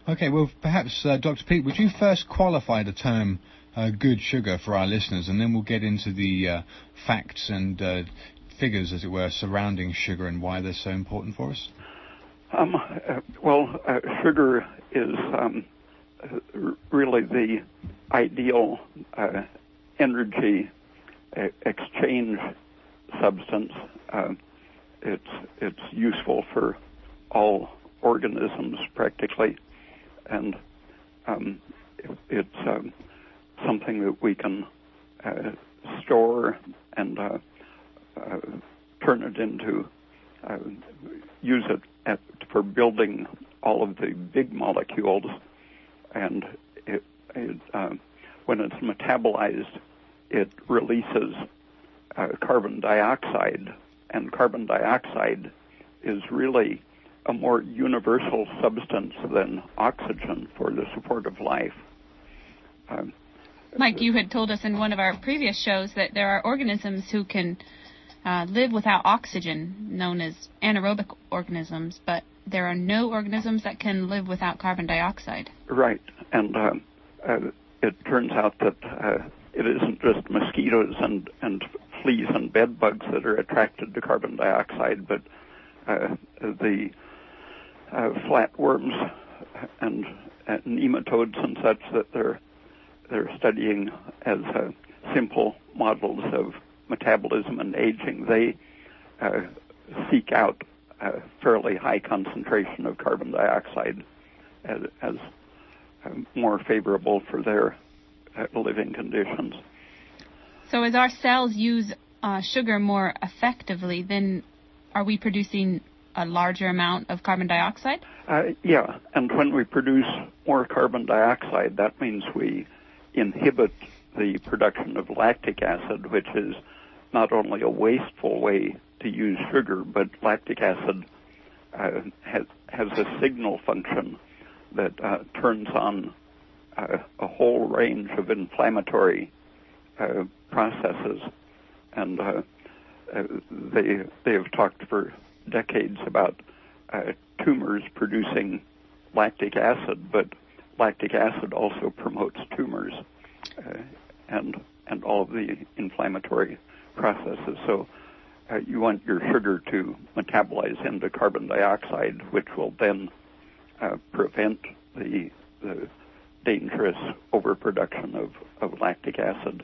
Okay, well, perhaps, Dr. Peat, would you first qualify the term good sugar for our listeners, and then we'll get into the facts and figures, as it were, surrounding sugar and why they're so important for us? Sugar is really the ideal energy exchange substance. It's useful for all organisms practically, and it's something that we can store and turn it into, use it for building all of the big molecules, and when it's metabolized, it releases carbon dioxide, and carbon dioxide is really a more universal substance than oxygen for the support of life. Mike, you had told us in one of our previous shows that there are organisms who can live without oxygen, known as anaerobic organisms, but there are no organisms that can live without carbon dioxide. Right, and it turns out that it isn't just mosquitoes and fleas and bed bugs that are attracted to carbon dioxide, but the flatworms and nematodes and such that they're studying as simple models of metabolism and aging, they seek out a fairly high concentration of carbon dioxide as more favorable for their living conditions. So as our cells use sugar more effectively, then are we producing a larger amount of carbon dioxide? Yeah, and when we produce more carbon dioxide, that means we inhibit the production of lactic acid, which is not only a wasteful way to use sugar, but lactic acid has a signal function that turns on a whole range of inflammatory processes, and they have talked for decades about tumors producing lactic acid, but lactic acid also promotes tumors and all of the inflammatory processes. So you want your sugar to metabolize into carbon dioxide, which will then prevent the dangerous overproduction of lactic acid.